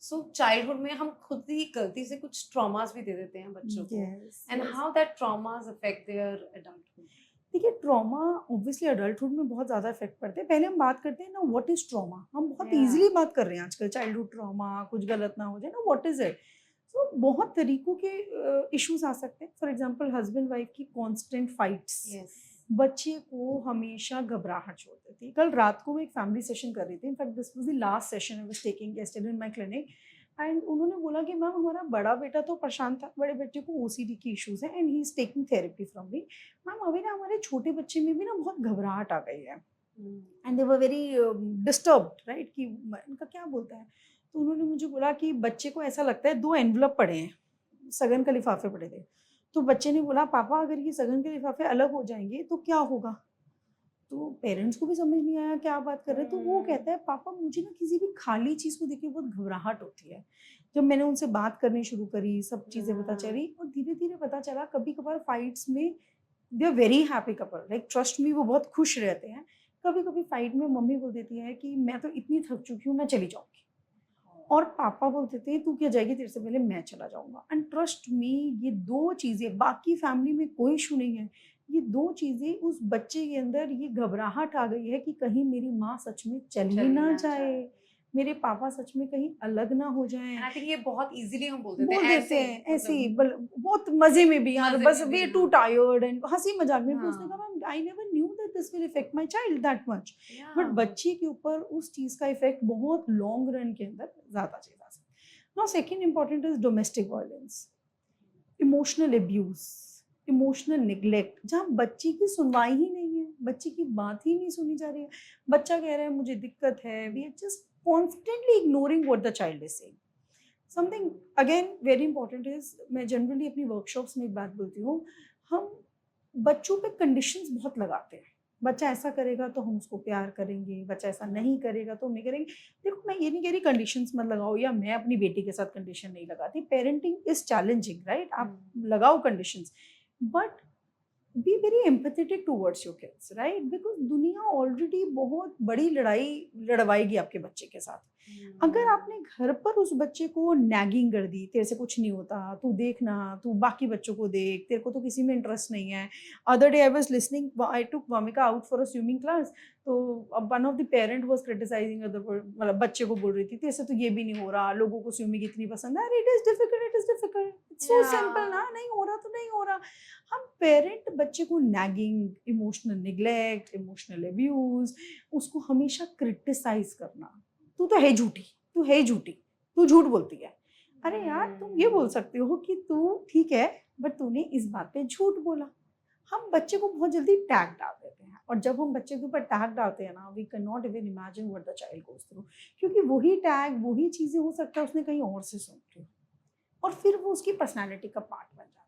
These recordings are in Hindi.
सो चाइल्डहुड में हम खुद ही गलती से कुछ ट्रॉमास भी दे देते हैं बच्चों को, yes, and yes. How that traumas affect there adulthood. देखिए, ट्रॉमा ऑब्वियसली अडल्टहुड में बहुत ज़्यादा इफ़ेक्ट पड़ते हैं। पहले हम बात करते हैं ना, व्हाट इज़ ट्रॉमा? हम बहुत या ईज़िली बात कर रहे हैं आजकल, चाइल्डहुड ट्रॉमा, कुछ गलत ना हो जाए ना, व्हाट इज़ इट? सो बहुत तरीकों के इश्यूज़ आ सकते हैं। फॉर एग्ज़ाम्पल हस्बैंड वाइफ की कांस्टेंट फाइट्स, यस। बच्चे को हमेशा घबराहट छोड़ देती है। कल रात को मैं एक फैमिली सेशन कर रही थी, in fact this was the last session I was taking yesterday in my clinic, and उन्होंने बोला कि मैम हमारा बड़ा बेटा तो परेशान था, बड़े बेटे को ओसीडी की इश्यूज़ हैं and he is taking therapy from me. Ma'am अभी ना हमारे छोटे बच्चे में भी ना बहुत घबराहट आ गई है and they were very disturbed, right? कि इनका क्या बोलता है? तो उन्होंने मुझे बोला कि बच्चे को ऐसा लगता है 2 एनवेलप पड़े हैं, सगन के लिफाफे पड़े थे। तो बच्चे ने बोला पापा अगर ये सगन के लिफाफे अलग हो जाएँगे तो क्या होगा? तो पेरेंट्स को भी समझ नहीं आया क्या बात कर रहे हैं, तो वो कहता है पापा मुझे ना किसी भी खाली चीज़ को देख के बहुत घबराहट होती है। जब मैंने उनसे बात करनी शुरू करी, सब चीज़ें पता चली और धीरे-धीरे पता चला कभी-कभार फाइट्स में they are very happy couple, like trust me वो बहुत खुश रहते हैं। कभी-कभी फाइट में मम्मी बोल देती है कि मैं तो इतनी थक चुकी हूँ, मैं चली जाऊँगी। और पापा बोलते थे तू क्या जाएगी, तेरे से पहले मैं चला जाऊँगा। एंड ट्रस्ट मी ये 2 चीज़ें, बाकी फैमिली में कोई इश्यू नहीं है। ये 2 चीज़ें उस बच्चे के अंदर ये घबराहट आ गई है कि कहीं मेरी माँ सच में चली चली ना ना जाए, जाए। मेरे पापा सच में कहीं अलग ना हो एंड जाएँ। आई थिंक ये बहुत इजीली हम बोल देते बोल हैं देते ऐसे ही, हैं ऐसे ही, मतलब बल बहुत मज़े में भी, यार मजे बस में वी भी। आर टू हाँ। टायर्ड एंड हँसी-मज़ाक में भी उसने कहा हाँ। Ma'am I never knew that this will affect my child that much. या बट बच्चे के ऊपर उस चीज़ का इफ़ेक्ट बहुत लॉन्ग रन के अंदर ज़्यादा चला सकता है। Now second important is domestic violence, emotional abuse, emotional neglect, जहाँ बच्चे की सुनवाई ही नहीं है, बच्चे की बात ही नहीं सुनी जा रही है। बच्चा कह रहा है मुझे दिक्कत है, we are just constantly ignoring what the child is saying. Something again very important is, मैं जनरली अपनी वर्कशॉप्स में एक बात बोलती हूँ, हम बच्चों पे कंडीशंस बहुत लगाते हैं। बच्चा ऐसा करेगा तो हम उसको प्यार करेंगे, बच्चा ऐसा नहीं करेगा तो हम नहीं करेंगे। देखो मैं ये नहीं कह रही कंडीशंस मत लगाओ, या मैं अपनी बेटी के साथ कंडीशन नहीं लगाती। Parenting is challenging, right? आप लगाओ conditions, but be very empathetic towards your kids, right? Because दुनिया ऑलरेडी बहुत बड़ी लड़ाई लड़वाएगी आपके बच्चे के साथ। अगर आपने घर पर उस बच्चे को नैगिंग कर दी, तेरे से कुछ नहीं होता, तू देखना, तू बाकी बच्चों को देख, तेरे को तो किसी में इंटरेस्ट नहीं है। Other day I was listening, I took Vamika out for a swimming class, तो one of the parent was criticising other, मतलब बच्चे को बोल रही थी तेरे से तो ये भी नहीं हो रहा, लोगों को स्विमिंग इतनी पसंद है। अरे it is difficult, it is difficult, it's so simple ना, नहीं हो रहा तो नहीं हो रहा। हम पेरेंट बच्चे को nagging, emotional neglect, emotional abuse, उसको हमेशा क्रिटिसाइज करना, तू तो है झूठी, तू है झूठी, तू झूठ बोलती है। अरे यार तुम ये बोल सकते हो कि तू ठीक है, बट तूने इस बात पे झूठ बोला। हम बच्चे को बहुत जल्दी टैग डाल देते हैं, और जब हम बच्चे के ऊपर टैग डालते हैं ना, we can not even imagine what the child goes through, क्योंकि वही टैग, वही चीजें हो सकता है उसने कहीं और से सुनी हो, और फिर वो उसकी पर्सनैलिटी का पार्ट बन जाती है।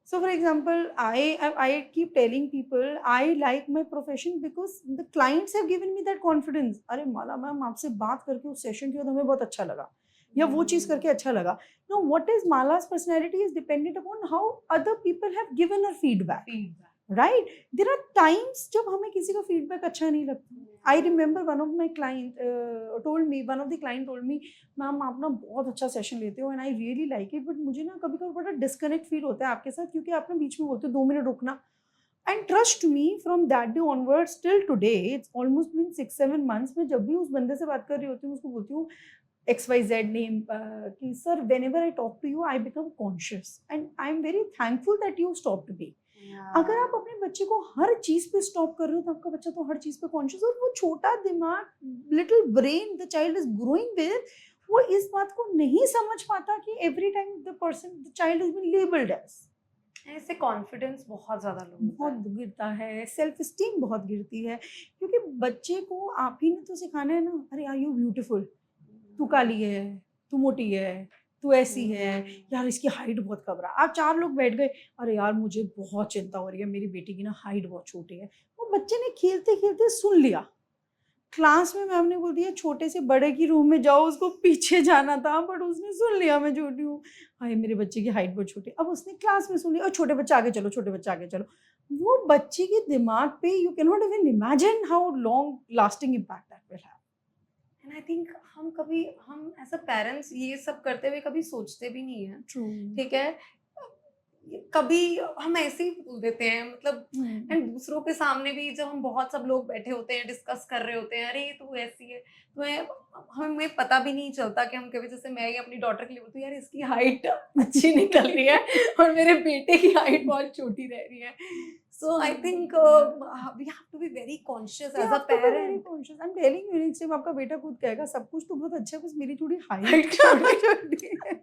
So for example, I keep telling people I like my profession because the clients have given me that confidence. अरे माला मैम आपसे बात करके उस सेशन के बाद हमें बहुत अच्छा लगा, या वो चीज़ करके अच्छा लगा. Now what is Mala's personality is dependent upon how other people have given her feedback. Feedback. Right, there are times जब हमें किसी का फीडबैक अच्छा नहीं लगता. I remember one of my client told me, one of the client told me ma'am आप ना बहुत अच्छा सेशन लेते हो and I really like it, but मुझे ना कभी कभी बड़ा डिस्कनेक्ट फील होता है आपके साथ, क्योंकि आप ना बीच में बोलते हो 2 मिनट रुकना. And trust me from that day onwards till today, it's almost been 6-7 months, मैं जब भी उस बंदे से बात कर रही होती हूँ उसको बोलती हूँ XYZ नेम कि sir whenever I talk to you I become conscious and I am very thankful that you stop to be. अगर आप अपने बच्चे को हर चीज पे स्टॉप कर रहे हो तो आपका बच्चा तो हर चीज पे कॉन्शियस, और वो छोटा दिमाग, little brain the child is growing with, वो इस बात को नहीं समझ पाता कि every time the child is been labelled as. इससे कॉन्फिडेंस बहुत ज्यादा लो होता बहुत है। गिरता है, सेल्फ स्टीम बहुत गिरती है, क्योंकि बच्चे को आप ही ने तो सिखाना है ना, अरे आर यू ब्यूटीफुल, तू काली है, तू मोटी है, तू ऐसी है, यार इसकी हाइट बहुत कम रहा. आप 4 लोग बैठ गए, अरे यार मुझे बहुत चिंता हो रही है, मेरी बेटी की ना हाइट बहुत छोटी है. वो बच्चे ने खेलते-खेलते सुन लिया. क्लास में मैम ने बोल दिया छोटे से बड़े की रूम में जाओ, उसको पीछे जाना था, बट उसने सुन लिया मैं छोटी हूँ. हाय मेरे बच्चे की हाइट बहुत छोटी. अब उसने क्लास में सुन लिया, और छोटे बच्चे आगे चलो, छोटे बच्चे आगे चलो. वो बच्चे के दिमाग पे you can not even imagine how long lasting impact that will have. And I think हम एज अ पेरेंट्स ये सब करते हुए कभी सोचते भी नहीं है, ट्रू। ठीक है। कभी हम ऐसे ही बोल देते हैं, मतलब एंड दूसरों के सामने भी जब हम बहुत सब लोग बैठे होते हैं, डिस्कस कर रहे होते हैं, अरे तू ऐसी है, तुम्हें, हमें पता भी नहीं चलता कि हम कभी, जैसे मैं ही अपनी डॉटर के लिए बोलती हूँ, यार इसकी हाइट अच्छी निकल रही है और मेरे बेटे की हाइट बहुत छोटी रह रही है। So I think we have to be very conscious as a very parent. Conscious. I am telling you, next time आपका बेटा खुद कहेगा सब कुछ तो बहुत अच्छा है, बस मेरी थोड़ी हाइट Height छोटी छोटी है।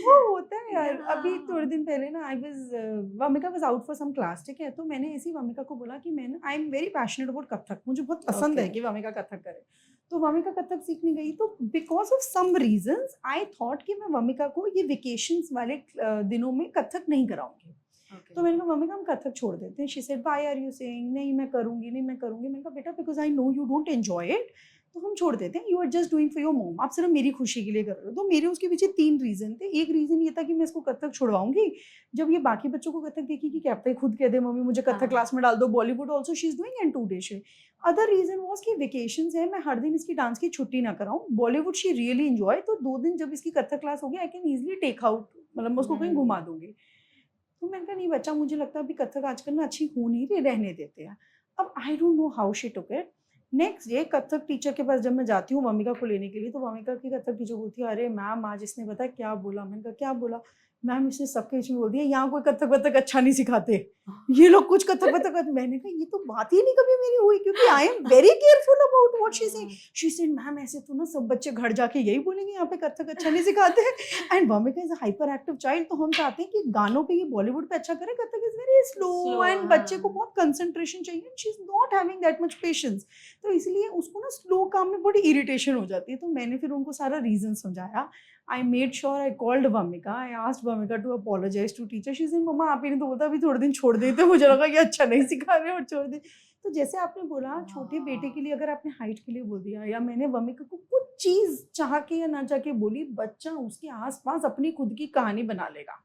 वो होता है यार। अभी थोड़े दिन पहले ना I was, Vamika was out for some class, ठीक है, तो मैंने ऐसी वामिका को बोला कि मैं आई am very passionate about Kathak, मुझे बहुत पसंद है Okay. कि वामिका कथक करे। तो वामिका कथक सीखने गई, तो because of some reasons I thought कि मैं वामिका को ये वेकेशंस वाले दिनों में कथक नहीं कराऊंगी। तो मैंने कहा मम्मी का हम कथक छोड़ देते हैं। She said why are you saying, नहीं मैं करूंगी, नहीं मैं करूंगी। मैंने कहा बेटा because I know you don't enjoy it, तो हम छोड़ देते हैं। You are just doing for your mom, आप सिर्फ मेरी खुशी के लिए कर रहे हो। तो मेरे उसके पीछे 3 रीजन थे। एक रीजन ये था कि मैं इसको कथक छुड़वाऊंगी, जब ये बाकी बच्चों को कथक देखेगी क्या पता खुद कह दे मम्मी मुझे कथक क्लास में डाल दो। Bollywood also she is doing and 2 day शे। अदर रीजन वॉज कि वेकेशंस है, मैं हर दिन इसकी डांस की छुट्टी ना कराऊं। बॉलीवुड शी रियली एंजॉय, तो 2 दिन जब इसकी कथक क्लास होगी I can easily take out, मतलब मैं उसको कहीं घुमा दूंगी। तो मैंने कहा नहीं बच्चा, मुझे लगता है अभी कथक आजकल ना अच्छी हो नहीं रही, रहने देते हैं। अब I don't know how she took it. Next day Kathak teacher के पास जब मैं जाती हूँ वामिका को लेने के लिए, तो वामिका की कथक टीचर बोलती है अरे मैम आज इसने पता क्या बोला। मैंने कहा क्या बोला। मैम इसने सबके बीच में बोल दिया यहाँ कोई कथक वथक अच्छा नहीं सिखाते, ये लोग कुछ कथक वथक। मैंने कहा ये तो बात ही नहीं कभी मेरी हुई, क्योंकि आई am very careful about what she saying. She said ma'am ऐसे तो ना सब बच्चे घर जाके यही बोलेंगे यहाँ पे कथक अच्छा नहीं सिखाते हैं। And Wamiqa is a hyper active child, तो हम चाहते हैं कि गानों पे ये बॉलीवुड पे अच्छा करे, Kathak is very slow and बच्चे को बहुत कंसंट्रेशन चाहिए। She is not having that much patience, तो इसलिए उसको ना स्लो काम में बड़ी इरिटेशन हो जाती है। तो मैंने फिर उनको सारा रीजन समझाया। I made sure I called Vamika. I asked Vamika to apologize to teacher. She said, "मम्मा आप ही ने तो बोला अभी थोड़े दिन छोड़ देते, मुझे लगा ये अच्छा नहीं सिखा रहे और छोड़ दे।" तो जैसे आपने बोला छोटे बेटे के लिए अगर आपने हाइट के लिए बोल दिया, या मैंने वमिका को कुछ चीज चाह के या ना चाह के बोली, बच्चा उसके आसपास अपनी खुद की कहानी बना लेगा।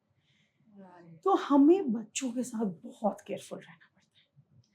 तो हमें बच्चों के साथ बहुत केयरफुल रहना